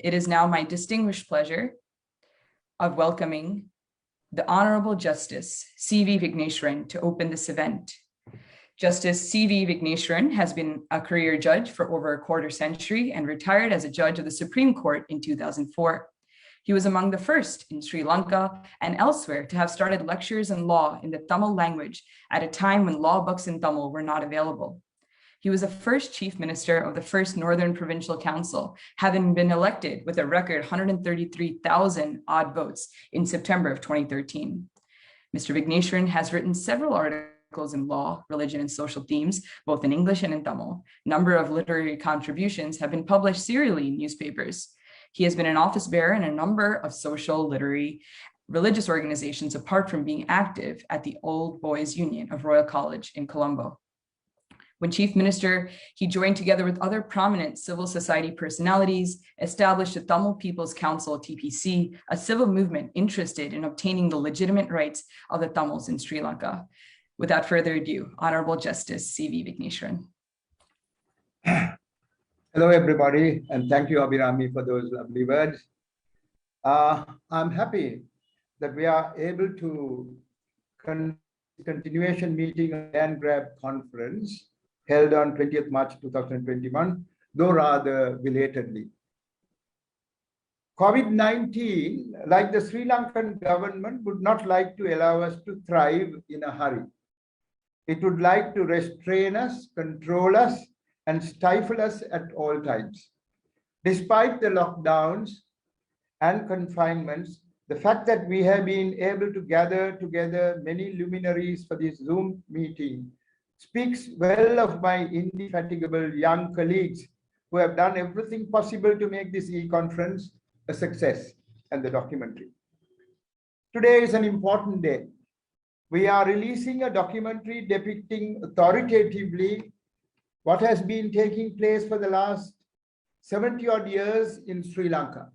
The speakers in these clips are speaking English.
it is now my distinguished pleasure of welcoming the Honorable Justice C.V. Wigneswaran to open this event. Justice C.V. Wigneswaran has been a career judge for over a quarter century and retired as a judge of the Supreme Court in 2004. He was among the first in Sri Lanka and elsewhere to have started lectures in law in the Tamil language at a time when law books in Tamil were not available. He was the first chief minister of the first Northern Provincial Council, having been elected with a record 133,000 odd votes in September of 2013. Mr. Wigneswaran has written several articles in law, religion, and social themes, both in English and in Tamil. A number of literary contributions have been published serially in newspapers. He has been an office bearer in a number of social, literary, religious organizations, apart from being active at the Old Boys Union of Royal College in Colombo. When chief minister, he joined together with other prominent civil society personalities, established the Tamil People's Council, TPC, a civil movement interested in obtaining the legitimate rights of the Tamils in Sri Lanka. Without further ado, Honorable Justice C.V. Wigneswaran. Hello, everybody, and thank you, Abhirami, for those lovely words. I'm happy that we are able to continuation meeting of Land Grab Conference held on 20th March 2021, though rather belatedly. COVID-19, like the Sri Lankan government, would not like to allow us to thrive in a hurry. It would like to restrain us, control us, and stifle us at all times. Despite the lockdowns and confinements, the fact that we have been able to gather together many luminaries for this Zoom meeting speaks well of my indefatigable young colleagues who have done everything possible to make this e-conference a success and the documentary. Today is an important day. We are releasing a documentary depicting authoritatively what has been taking place for the last 70-odd years in Sri Lanka.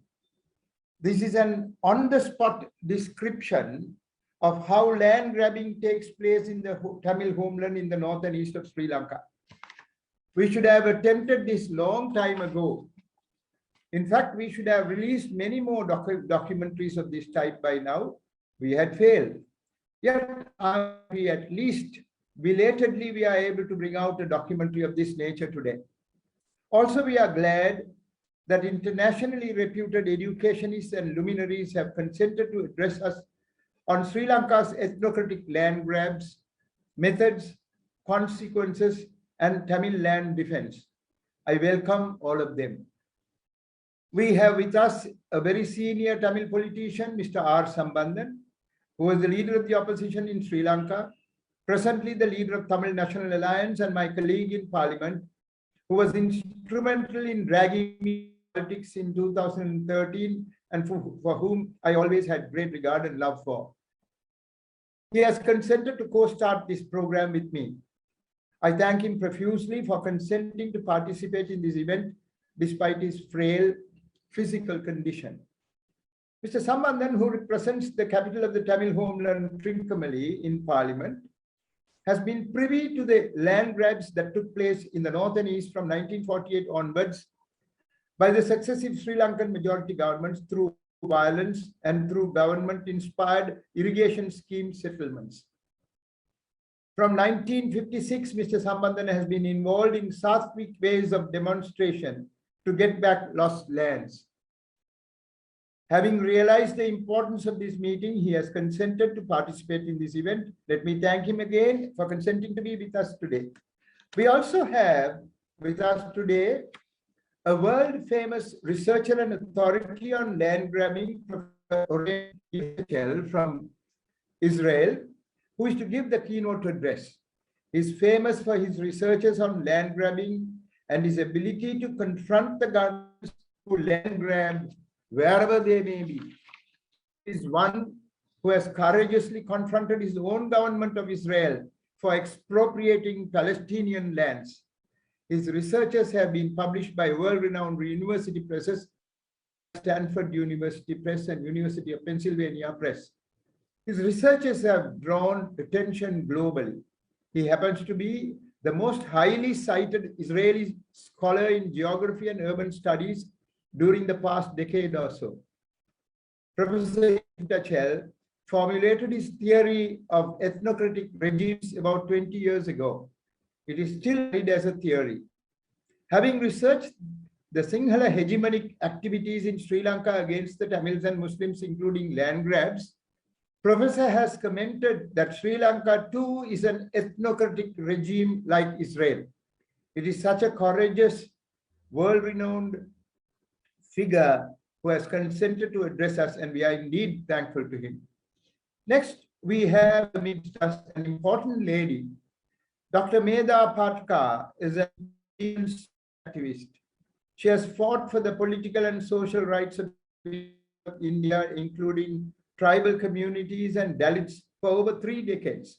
This is an on-the-spot description of how land grabbing takes place in the Tamil homeland in the north and east of Sri Lanka. We should have attempted this long time ago. In fact, we should have released many more documentaries of this type by now. We had failed. Yet, at least belatedly, we are able to bring out a documentary of this nature today. Also, we are glad that internationally reputed educationists and luminaries have consented to address us on Sri Lanka's ethnocratic land grabs, methods, consequences, and Tamil land defense. I welcome all of them. We have with us a very senior Tamil politician, Mr. R. Sambandhan, who was the leader of the opposition in Sri Lanka, presently the leader of Tamil National Alliance and my colleague in Parliament, who was instrumental in dragging me politics in 2013 and for whom I always had great regard and love for. He has consented to co-start this program with me. I thank him profusely for consenting to participate in this event despite his frail physical condition. Mr. Sambandhan, who represents the capital of the Tamil homeland, Trincomalee, in Parliament, has been privy to the land grabs that took place in the north and east from 1948 onwards by the successive Sri Lankan majority governments through violence and through government-inspired irrigation scheme settlements. From 1956, Mr. Sambandhan has been involved in Sattvic ways of demonstration to get back lost lands. Having realized the importance of this meeting, he has consented to participate in this event. Let me thank him again for consenting to be with us today. We also have with us today a world-famous researcher and authority on land grabbing, Professor from Israel, who is to give the keynote address. He is famous for his researches on land grabbing and his ability to confront the governments who land grab wherever they may be. He is one who has courageously confronted his own government of Israel for expropriating Palestinian lands. His researches have been published by world-renowned university presses, Stanford University Press and University of Pennsylvania Press. His researches have drawn attention globally. He happens to be the most highly cited Israeli scholar in geography and urban studies, during the past decade or so. Professor Dachel formulated his theory of ethnocratic regimes about 20 years ago. It is still valid as a theory. Having researched the Sinhala hegemonic activities in Sri Lanka against the Tamils and Muslims, including land grabs, Professor has commented that Sri Lanka too is an ethnocratic regime like Israel. It is such a courageous, world-renowned figure who has consented to address us, and we are indeed thankful to him. Next, we have amidst us an important lady. Dr. Medha Patkar is an activist. She has fought for the political and social rights of India, including tribal communities and Dalits, for over 3 decades.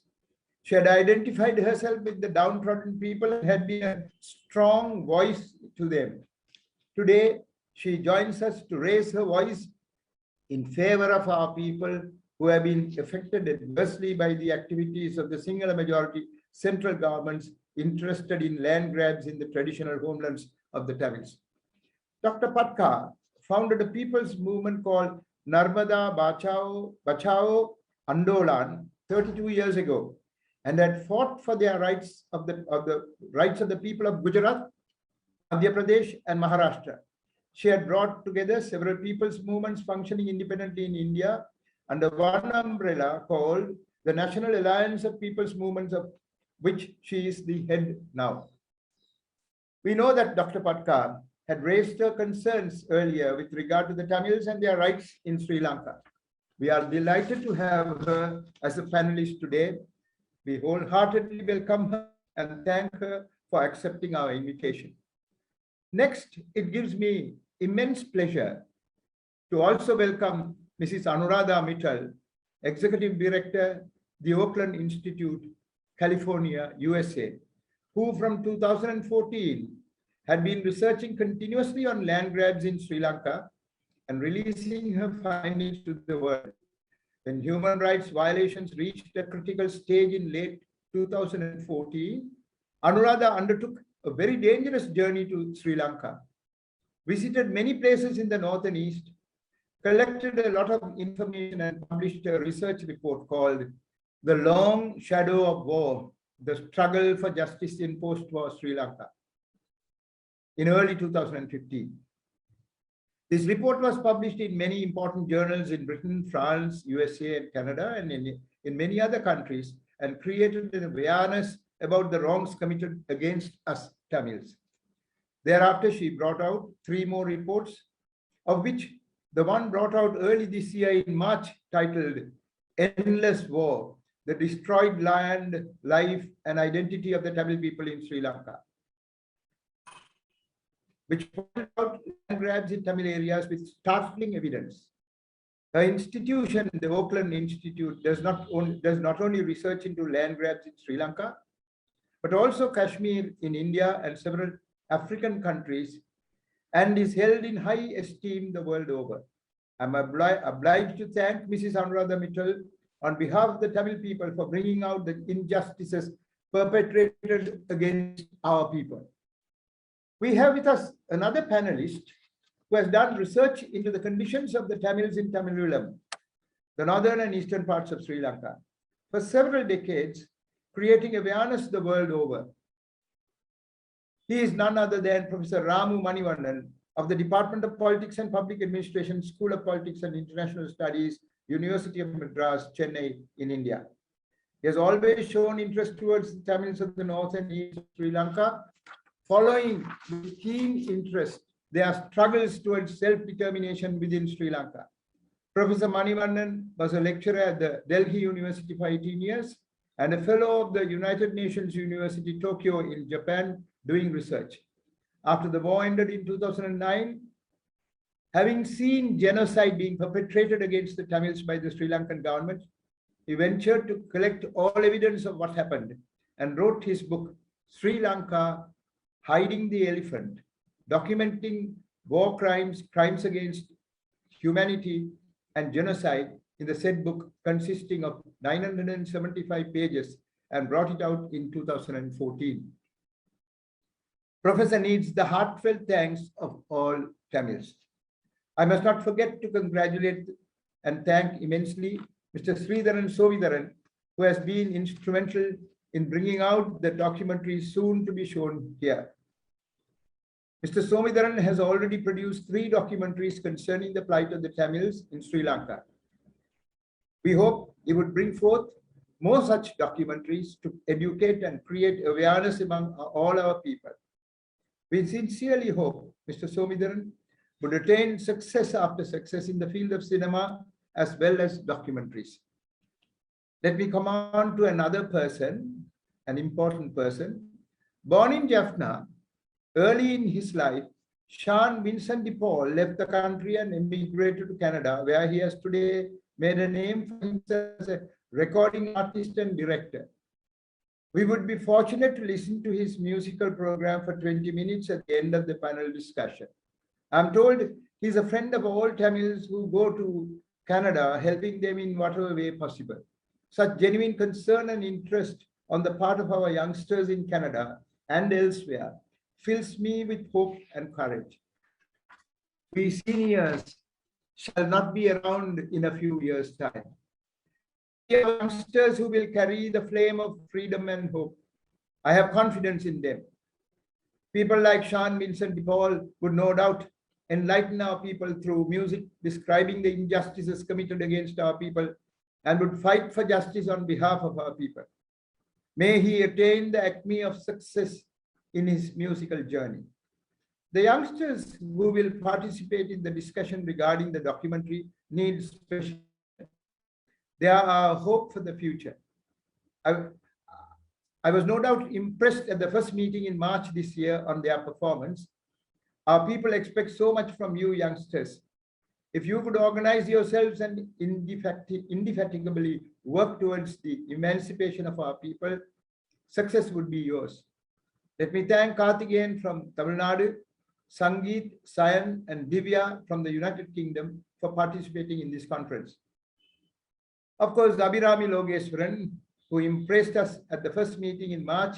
She had identified herself with the downtrodden people and had been a strong voice to them. Today, she joins us to raise her voice in favor of our people who have been affected adversely by the activities of the Sinhala majority central governments interested in land grabs in the traditional homelands of the Tamils. Dr. Patkar founded a people's movement called Narmada Bachao Andolan 32 years ago, and had fought for their rights of the rights of the people of Gujarat, Madhya Pradesh, and Maharashtra. She had brought together several people's movements functioning independently in India under one umbrella called the National Alliance of People's Movements, of which she is the head now. We know that Dr. Patkar had raised her concerns earlier with regard to the Tamils and their rights in Sri Lanka. We are delighted to have her as a panelist today. We wholeheartedly welcome her and thank her for accepting our invitation. Next, it gives me immense pleasure to also welcome Mrs. Anuradha Mittal, Executive Director, the Oakland Institute, California, USA, who from 2014 had been researching continuously on land grabs in Sri Lanka and releasing her findings to the world. When human rights violations reached a critical stage in late 2014, Anuradha undertook a very dangerous journey to Sri Lanka, visited many places in the north and east, collected a lot of information and published a research report called The Long Shadow of War, the Struggle for Justice in Post-War Sri Lanka, in early 2015. This report was published in many important journals in Britain, France, USA, and Canada, and in many other countries, and created an awareness about the wrongs committed against us Tamils. Thereafter, she brought out 3 more reports, of which the one brought out early this year in March, titled Endless War, the Destroyed Land, Life, and Identity of the Tamil People in Sri Lanka, which pointed out land grabs in Tamil areas with startling evidence. Her institution, the Oakland Institute, does not only research into land grabs in Sri Lanka, but also Kashmir in India and several African countries, and is held in high esteem the world over. I'm obliged to thank Mrs. Anuradha Mittal on behalf of the Tamil people for bringing out the injustices perpetrated against our people. We have with us another panelist who has done research into the conditions of the Tamils in ThaaiNilam, the northern and eastern parts of Sri Lanka, for several decades, creating awareness the world over. He is none other than Professor Ramu Manivannan of the Department of Politics and Public Administration, School of Politics and International Studies, University of Madras, Chennai, in India. He has always shown interest towards the Tamils of the north and east of Sri Lanka, following with keen interest their struggles towards self-determination within Sri Lanka. Professor Manivannan was a lecturer at the Delhi University for 18 years and a fellow of the United Nations University, Tokyo in Japan, doing research. After the war ended in 2009, having seen genocide being perpetrated against the Tamils by the Sri Lankan government, he ventured to collect all evidence of what happened and wrote his book, Sri Lanka, Hiding the Elephant, documenting war crimes, crimes against humanity, and genocide in the said book, consisting of 975 pages, and brought it out in 2014. Professor needs the heartfelt thanks of all Tamils. I must not forget to congratulate and thank immensely Mr. Sridharan Sovidharan, who has been instrumental in bringing out the documentary soon to be shown here. Mr. Sovidharan has already produced 3 documentaries concerning the plight of the Tamils in Sri Lanka. We hope he would bring forth more such documentaries to educate and create awareness among all our people. We sincerely hope Mr. Sovidharan would attain success after success in the field of cinema as well as documentaries. Let me come on to another person, an important person. Born in Jaffna, early in his life, Sean Vincent de Paul left the country and emigrated to Canada, where he has today made a name for himself as a recording artist and director. We would be fortunate to listen to his musical program for 20 minutes at the end of the panel discussion. I'm told he's a friend of all Tamils who go to Canada, helping them in whatever way possible. Such genuine concern and interest on the part of our youngsters in Canada and elsewhere fills me with hope and courage. We seniors shall not be around in a few years' time. We are youngsters who will carry the flame of freedom and hope. I have confidence in them. People like Sean Vincent de Paul would no doubt enlighten our people through music, describing the injustices committed against our people, and would fight for justice on behalf of our people. May he attain the acme of success in his musical journey. The youngsters who will participate in the discussion regarding the documentary need special. They are our hope for the future. I was no doubt impressed at the first meeting in March this year on their performance. Our people expect so much from you youngsters. If you could organize yourselves and indefatigably work towards the emancipation of our people, success would be yours. Let me thank Karthikeyan from Tamil Nadu, Sangeet, Sayan, and Divya from the United Kingdom for participating in this conference. Of course, Abhirami Logeswaran, who impressed us at the first meeting in March,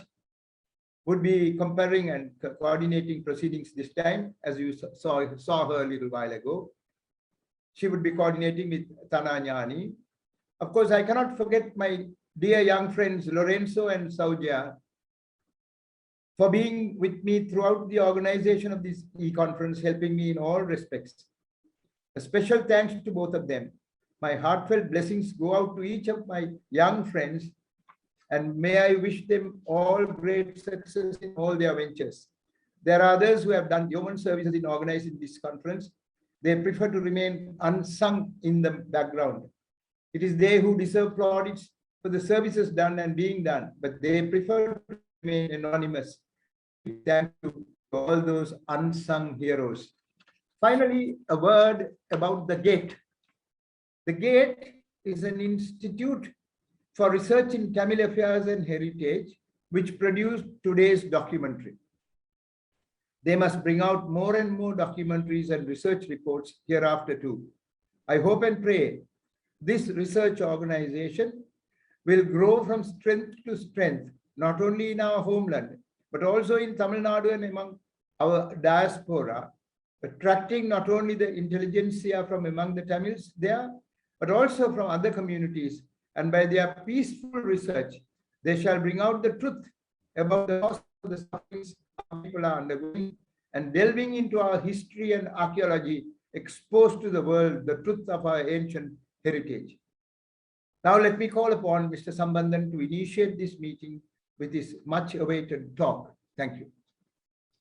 would be comparing and coordinating proceedings this time, as you saw her a little while ago. She would be coordinating with Tananyani. Of course, I cannot forget my dear young friends, Lorenzo and Saudia, for being with me throughout the organization of this e-conference, helping me in all respects. A special thanks to both of them. My heartfelt blessings go out to each of my young friends, and may I wish them all great success in all their ventures. There are others who have done human services in organizing this conference. They prefer to remain unsung in the background. It is they who deserve plaudits for the services done and being done, but they prefer to remain anonymous. Thank you to all those unsung heroes. Finally, a word about the GATE. The GATE is an institute for research in Tamil affairs and heritage, which produced today's documentary. They must bring out more and more documentaries and research reports hereafter too. I hope and pray this research organization will grow from strength to strength, not only in our homeland, but also in Tamil Nadu and among our diaspora, attracting not only the intelligentsia from among the Tamils there, but also from other communities. And by their peaceful research, they shall bring out the truth about the cost of the sufferings our people are undergoing, and delving into our history and archaeology, expose to the world the truth of our ancient heritage. Now let me call upon Mr. Sambandhan to initiate this meeting with his much awaited talk. Thank you.